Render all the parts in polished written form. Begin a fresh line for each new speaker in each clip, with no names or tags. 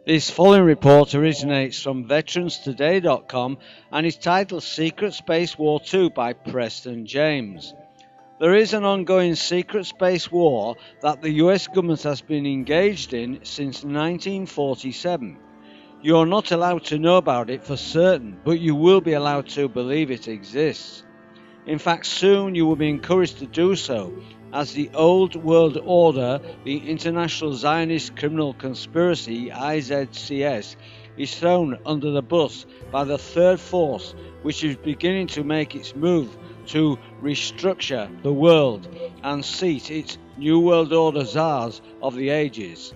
This following report originates from veteranstoday.com and is titled Secret Space War 2 by Preston James. There is an ongoing secret space war that the US government has been engaged in since 1947. You are not allowed to know about it for certain, but you will be allowed to believe it exists. In fact, soon you will be encouraged to do so, as the old world order, the International Zionist Criminal Conspiracy (IZCS), is thrown under the bus by the third force, which is beginning to make its move to restructure the world and seat its New World Order czars of the ages.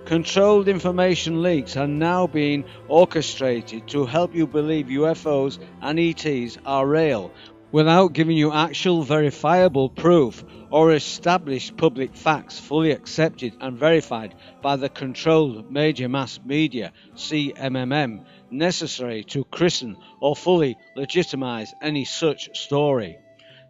Controlled information leaks are now being orchestrated to help you believe UFOs and ETs are real, without giving you actual verifiable proof or established public facts fully accepted and verified by the controlled major mass media (CMMM) necessary to christen or fully legitimize any such story.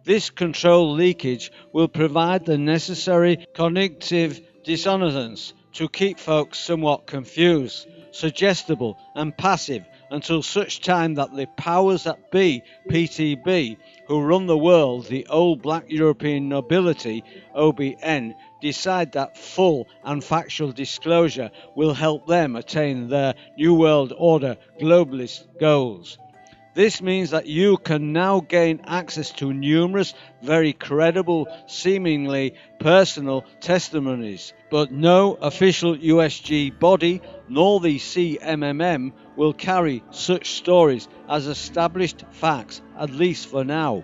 This controlled leakage will provide the necessary cognitive dissonance to keep folks somewhat confused, suggestible and passive until such time that the powers that be, PTB, who run the world, the old black European nobility, OBN, decide that full and factual disclosure will help them attain their New World Order globalist goals. This means that you can now gain access to numerous, very credible, seemingly personal testimonies, but no official USG body nor the CMMM will carry such stories as established facts, at least for now.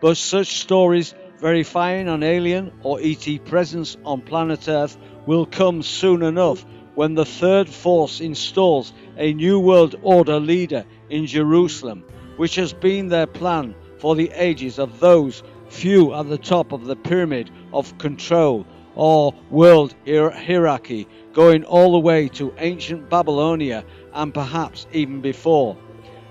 But such stories verifying an alien or ET presence on planet Earth will come soon enough when the third force installs a New World Order leader in Jerusalem, which has been their plan for the ages of those few at the top of the pyramid of control or world hierarchy, going all the way to ancient Babylonia and perhaps even before.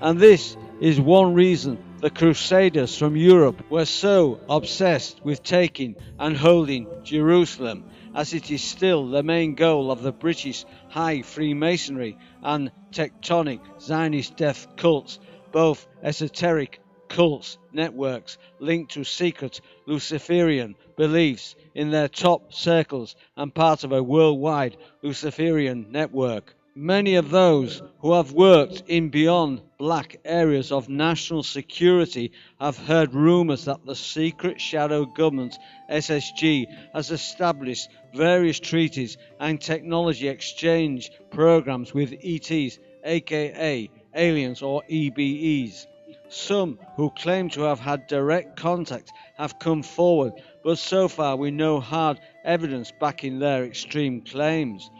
And this is one reason the Crusaders from Europe were so obsessed with taking and holding Jerusalem, as it is still the main goal of the British High Freemasonry and tectonic Zionist death cults, both esoteric cults networks linked to secret Luciferian beliefs in their top circles and part of a worldwide Luciferian network. Many of those who have worked in beyond black areas of national security have heard rumors that the secret shadow government SSG has established various treaties and technology exchange programs with ETs, aka aliens or EBEs. Some who claim to have had direct contact have come forward, but so far we know hard evidence backing their extreme claims.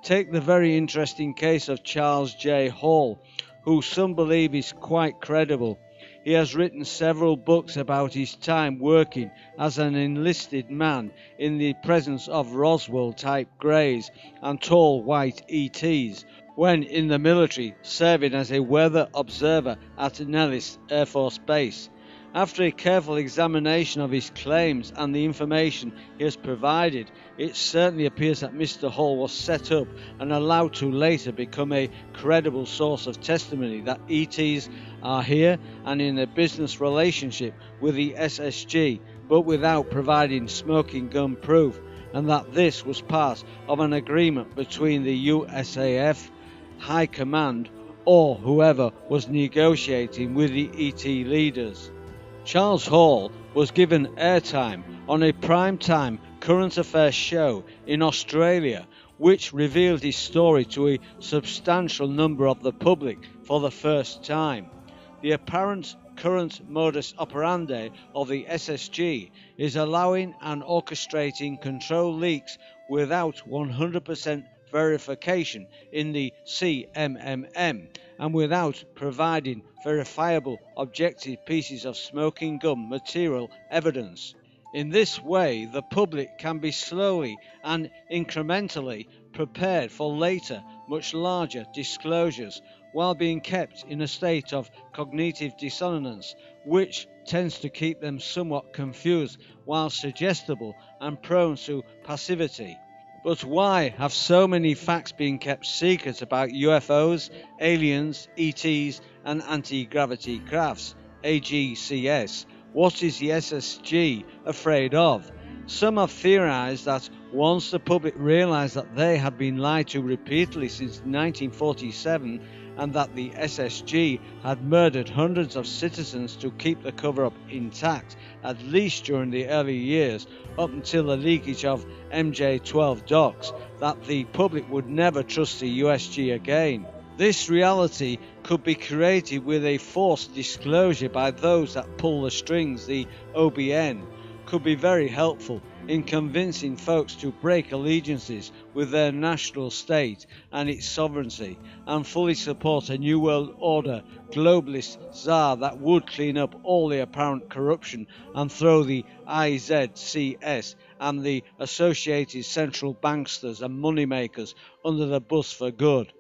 Take the very interesting case of Charles J. Hall, who some believe is quite credible. He has written several books about his time working as an enlisted man in the presence of Roswell-type greys and tall white ETs, when in the military serving as a weather observer at Nellis Air Force Base. After a careful examination of his claims and the information he has provided, it certainly appears that Mr. Hall was set up and allowed to later become a credible source of testimony that ETs are here and in a business relationship with the SSG, but without providing smoking gun proof, and that this was part of an agreement between the USAF High Command or whoever was negotiating with the ET leaders. Charles Hall was given airtime on a prime-time current affairs show in Australia, which revealed his story to a substantial number of the public for the first time. The apparent current modus operandi of the SSG is allowing and orchestrating control leaks without 100% verification in the CMMM and without providing verifiable objective pieces of smoking gun material evidence. In this way, the public can be slowly and incrementally prepared for later, much larger disclosures, while being kept in a state of cognitive dissonance, which tends to keep them somewhat confused while suggestible and prone to passivity. But why have so many facts been kept secret about UFOs, aliens, ETs and anti-gravity crafts, AGCS? What is the SSG afraid of? Some have theorized that once the public realized that they had been lied to repeatedly since 1947 and that the SSG had murdered hundreds of citizens to keep the cover-up intact, at least during the early years, up until the leakage of MJ-12 docs, that the public would never trust the USG again. This reality could be created with a forced disclosure by those that pull the strings. The OBN could be very helpful in convincing folks to break allegiances with their national state and its sovereignty and fully support a New World Order globalist czar that would clean up all the apparent corruption and throw the ISCS and the associated central banksters and moneymakers under the bus for good.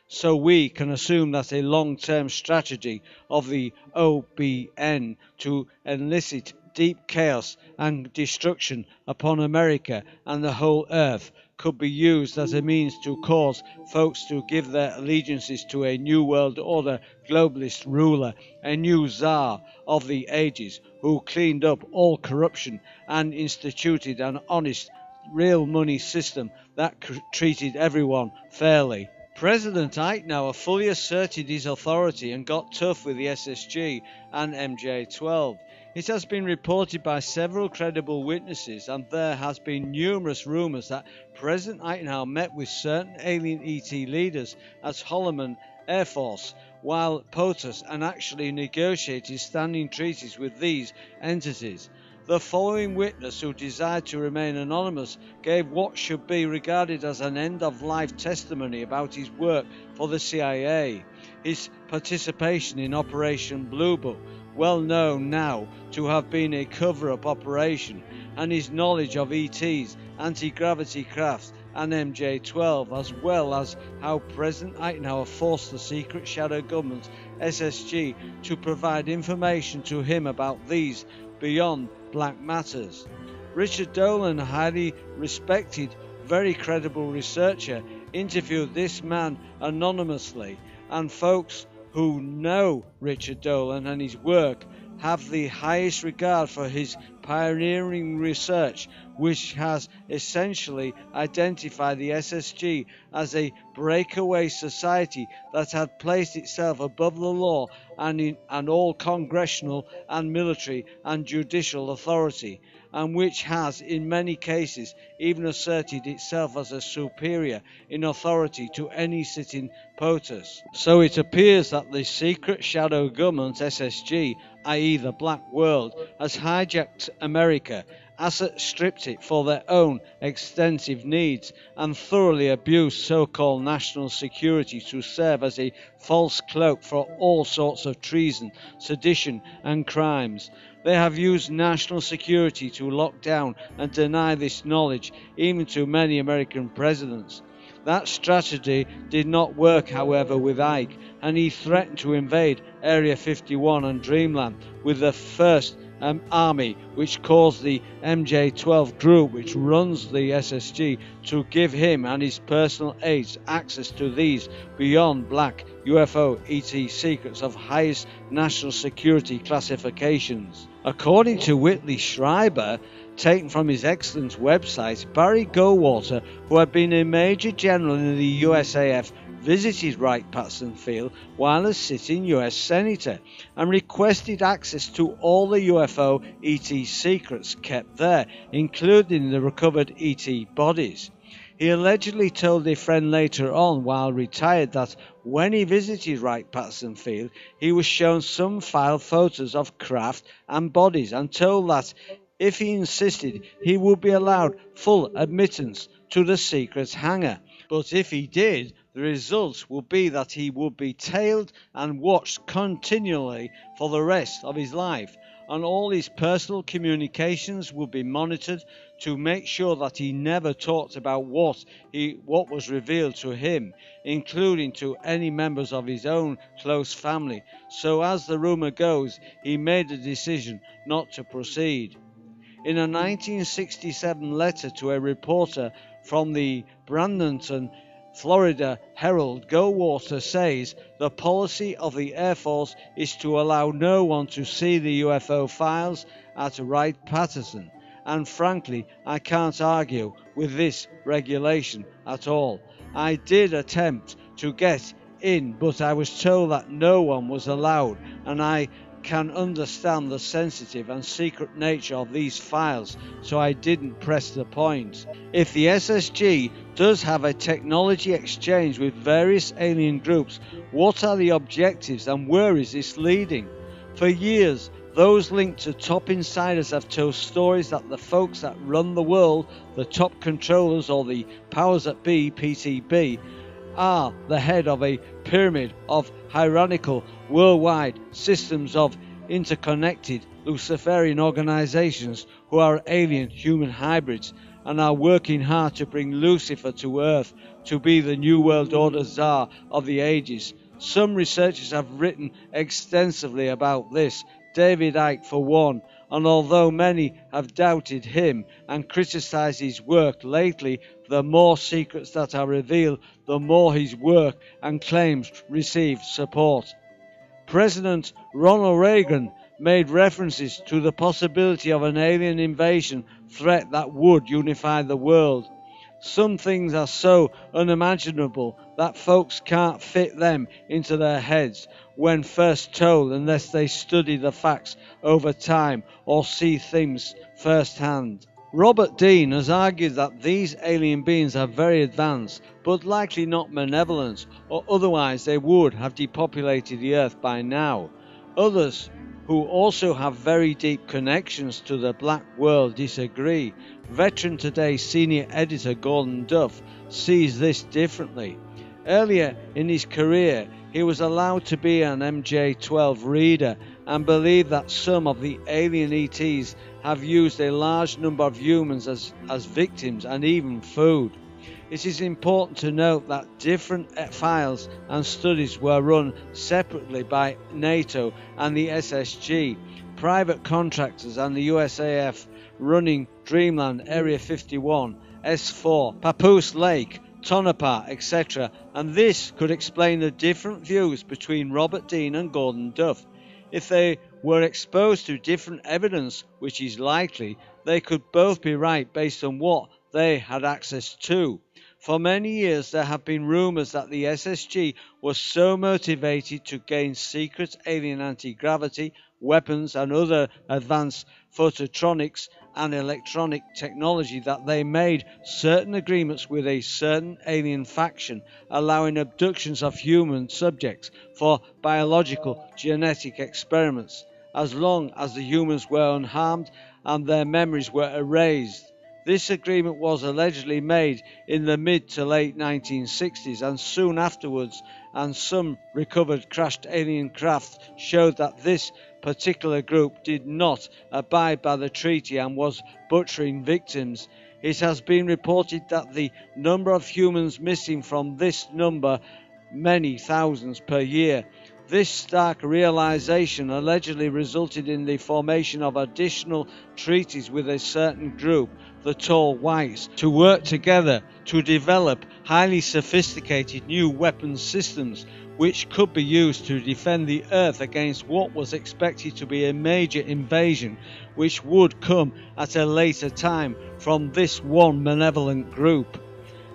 So we can assume that a long-term strategy of the OBN to elicit deep chaos and destruction upon America and the whole earth could be used as a means to cause folks to give their allegiances to a New World Order globalist ruler, a new czar of the ages who cleaned up all corruption and instituted an honest, real money system that treated everyone fairly. President Eichhower fully asserted his authority and got tough with the SSG and MJ-12. It has been reported by several credible witnesses, and there has been numerous rumours that President Eichhower met with certain alien ET leaders at Holloman Air Force while POTUS and actually negotiated standing treaties with these entities. The following witness, who desired to remain anonymous, gave what should be regarded as an end-of-life testimony about his work for the CIA, his participation in Operation Blue Book, well known now to have been a cover-up operation, and his knowledge of ETs, anti-gravity crafts and MJ-12, as well as how President Eichhower forced the secret shadow government SSG to provide information to him about these beyond black matters. Richard Dolan, a highly respected, very credible researcher, interviewed this man anonymously, and folks who know Richard Dolan and his work have the highest regard for his pioneering research, which has essentially identified the SSG as a breakaway society that had placed itself above the law and all congressional and military and judicial authority, and which has in many cases even asserted itself as a superior in authority to any sitting POTUS. So it appears that the secret shadow government SSG, i.e. the Black World, has hijacked America, asset stripped it for their own extensive needs, and thoroughly abused so-called national security to serve as a false cloak for all sorts of treason, sedition and crimes. They have used national security to lock down and deny this knowledge even to many American presidents. That strategy did not work, however, with Ike, and he threatened to invade Area 51 and Dreamland with the First Army, which caused the MJ-12 group, which runs the SSG, to give him and his personal aides access to these beyond black UFO ET secrets of highest national security classifications. According to Whitley Schreiber, taken from his excellent website, Barry Goldwater, who had been a Major General in the USAF, visited Wright-Patterson Field while a sitting US Senator and requested access to all the UFO ET secrets kept there, including the recovered ET bodies. He allegedly told a friend later on, while retired, that when he visited Wright-Patterson Field, he was shown some file photos of craft and bodies and told that if he insisted, he would be allowed full admittance to the secret hangar. But if he did, the results would be that he would be tailed and watched continually for the rest of his life, and all his personal communications would be monitored to make sure that he never talked about what was revealed to him, including to any members of his own close family. So as the rumor goes, he made the decision not to proceed. In a 1967 letter to a reporter from the Bradenton, Florida Herald, Goldwater says the policy of the Air Force is to allow no one to see the UFO files at Wright-Patterson. And frankly, I can't argue with this regulation at all. I did attempt to get in, but I was told that no one was allowed, and I can understand the sensitive and secret nature of these files, so I didn't press the point. If the SSG does have a technology exchange with various alien groups, what are the objectives and where is this leading? For years, those linked to top insiders have told stories that the folks that run the world, the top controllers or the powers that be, PTB, are the head of a pyramid of hierarchical worldwide systems of interconnected Luciferian organizations who are alien human hybrids and are working hard to bring Lucifer to Earth to be the New World Order Tsar of the ages. Some researchers have written extensively about this, David Icke for one, and although many have doubted him and criticized his work lately, the more secrets that are revealed, the more his work and claims receive support. President Ronald Reagan made references to the possibility of an alien invasion threat that would unify the world. Some things are so unimaginable that folks can't fit them into their heads when first told unless they study the facts over time or see things firsthand. Robert Dean has argued that these alien beings are very advanced, but likely not malevolent, or otherwise they would have depopulated the Earth by now. Others, who also have very deep connections to the black world, disagree. Veteran Today senior editor Gordon Duff sees this differently. Earlier in his career, he was allowed to be an MJ-12 reader and believed that some of the alien ETs have used a large number of humans as victims and even food. It is important to note that different files and studies were run separately by NATO and the SSG, private contractors and the USAF running Dreamland, Area 51, S4, Papoose Lake, Tonopah, etc. And this could explain the different views between Robert Dean and Gordon Duff. If they were exposed to different evidence, which is likely, they could both be right based on what they had access to. For many years there have been rumours that the SSG was so motivated to gain secret alien anti-gravity, weapons and other advanced phototronics and electronic technology that they made certain agreements with a certain alien faction, allowing abductions of human subjects for biological genetic experiments, as long as the humans were unharmed and their memories were erased. This agreement was allegedly made in the mid to late 1960s, and soon afterwards, and some recovered crashed alien craft showed that this particular group did not abide by the treaty and was butchering victims. It has been reported that the number of humans missing from this number many thousands per year. This stark realization allegedly resulted in the formation of additional treaties with a certain group, the Tall Whites, to work together to develop highly sophisticated new weapons systems which could be used to defend the Earth against what was expected to be a major invasion which would come at a later time from this one malevolent group.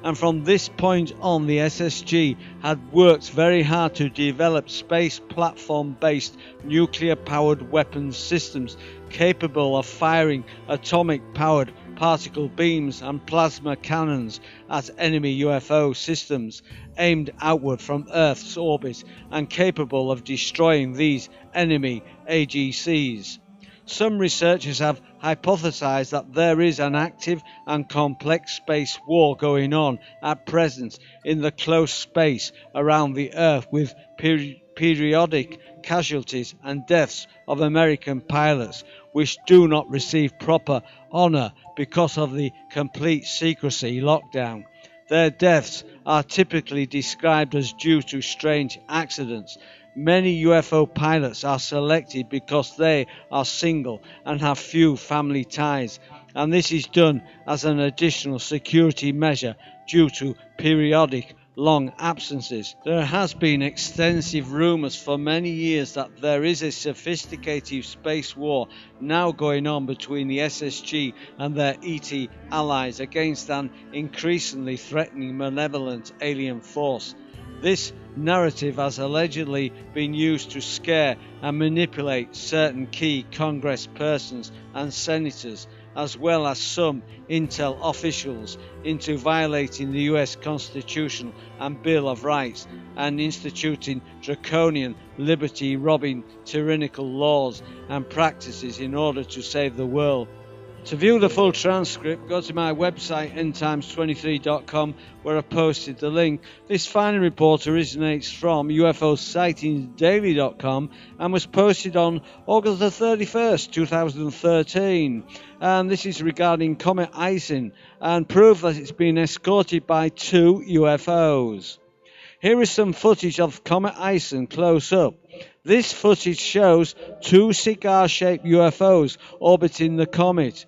And from this point on, the SSG had worked very hard to develop space platform-based nuclear-powered weapons systems capable of firing atomic-powered particle beams and plasma cannons at enemy UFO systems aimed outward from Earth's orbit and capable of destroying these enemy AGCs. Some researchers have hypothesized that there is an active and complex space war going on at present in the close space around the Earth, with periodic casualties and deaths of American pilots which do not receive proper honor because of the complete secrecy lockdown. Their deaths are typically described as due to strange accidents, Many UFO pilots are selected because they are single and have few family ties, and this is done as an additional security measure due to periodic long absences. There has been extensive rumours for many years that there is a sophisticated space war now going on between the SSG and their ET allies against an increasingly threatening malevolent alien force. This narrative has allegedly been used to scare and manipulate certain key Congress persons and senators, as well as some intel officials, into violating the US Constitution and Bill of Rights and instituting draconian, liberty-robbing, tyrannical laws and practices in order to save the world. To view the full transcript, go to my website endtimes23.com, where I posted the link. This final report originates from UFOsightings.daily.com and was posted on August the 31st, 2013. And this is regarding Comet ISON and proof that it's been escorted by 2 UFOs. Here is some footage of Comet ISON close up. This footage shows 2 cigar-shaped UFOs orbiting the comet.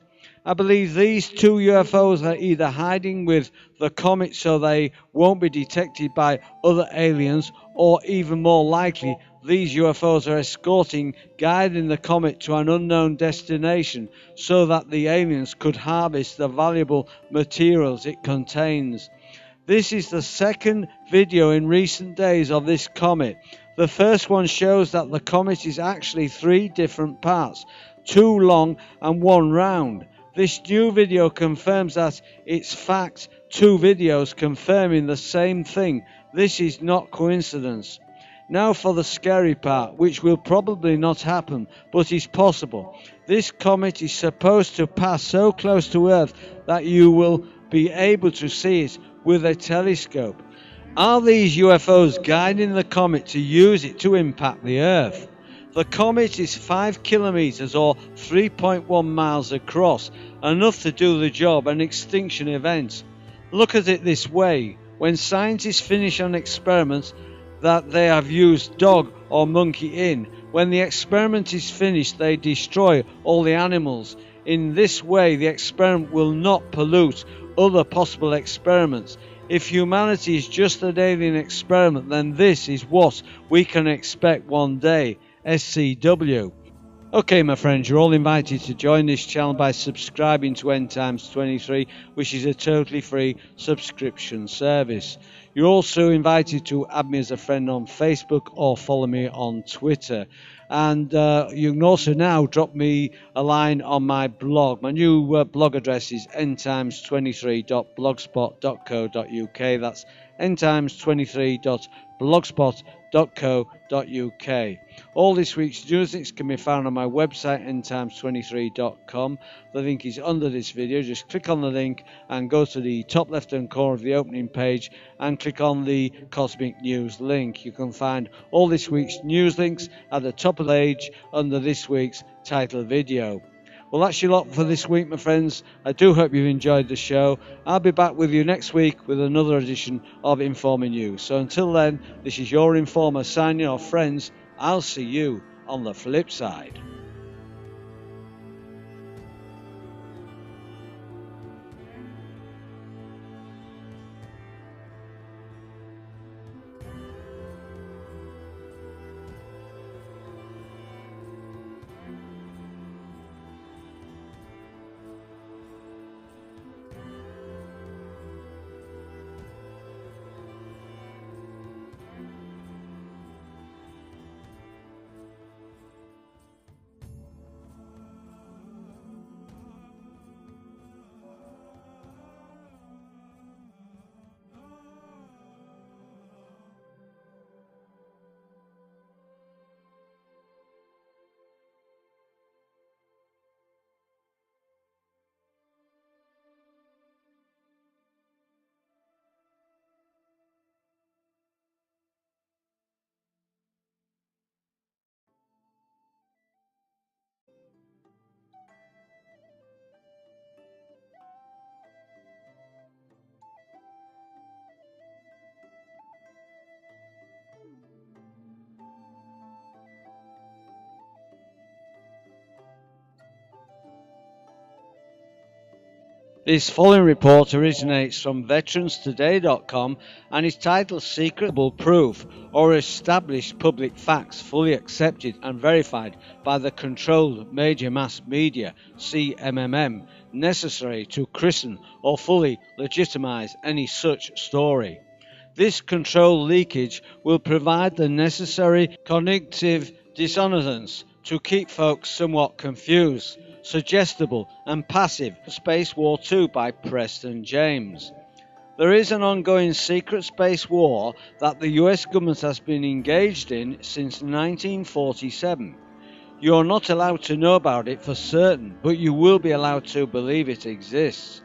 I believe these 2 UFOs are either hiding with the comet so they won't be detected by other aliens, or even more likely, these UFOs are guiding the comet to an unknown destination so that the aliens could harvest the valuable materials it contains. This is the second video in recent days of this comet. The first one shows that the comet is actually 3 different parts, 2 long and 1 round. This new video confirms that it's fact, 2 videos confirming the same thing. This is not coincidence. Now for the scary part, which will probably not happen, but is possible. This comet is supposed to pass so close to Earth that you will be able to see it with a telescope. Are these UFOs guiding the comet to use it to impact the Earth? The comet is 5 kilometers or 3.1 miles across, enough to do the job, an extinction event. Look at it this way: when scientists finish an experiment that they have used dog or monkey in, when the experiment is finished, they destroy all the animals. In this way, the experiment will not pollute other possible experiments. If humanity is just an alien experiment, then this is what we can expect one day. SCW. Okay, my friends, you're all invited to join this channel by subscribing to endtimes23, which is a totally free subscription service. You're also invited to add me as a friend on Facebook or follow me on Twitter. And you can also now drop me a line on my blog. My new blog address is endtimes23.blogspot.co.uk. That's endtimes23.blogspot.co.uk. All this week's news links can be found on my website endtimes23.com. The link is under this video. Just click on the link and go to the top left hand corner of the opening page and click on the Cosmic News link. You can find all this week's news links at the top of the page under this week's title video. Well, that's your lot for this week, my friends. I do hope you've enjoyed the show. I'll be back with you next week with another edition of Informer News. So until then, this is your Informer signing off, friends. I'll see you on the flip side. This following report originates from veteranstoday.com and is titled Secret Proof or Established Public Facts Fully Accepted and Verified by the Controlled Major Mass Media (CMMM) Necessary to Christen or Fully Legitimize any such story. This controlled leakage will provide the necessary cognitive dissonance to keep folks somewhat confused, suggestible and passive. Space War II by Preston James. There is an ongoing secret space war that the US government has been engaged in since 1947. You are not allowed to know about it for certain, but you will be allowed to believe it exists.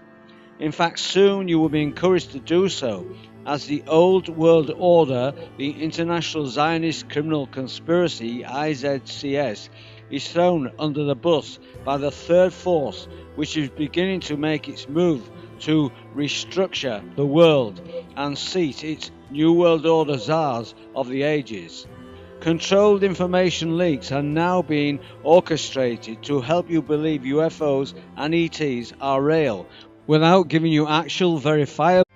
In fact, soon you will be encouraged to do so, as the Old World Order, the International Zionist Criminal Conspiracy (IZCS), is thrown under the bus by the third force, which is beginning to make its move to restructure the world and seat its New World Order czars of the ages. Controlled information leaks are now being orchestrated to help you believe UFOs and ETs are real, without giving you actual verifiable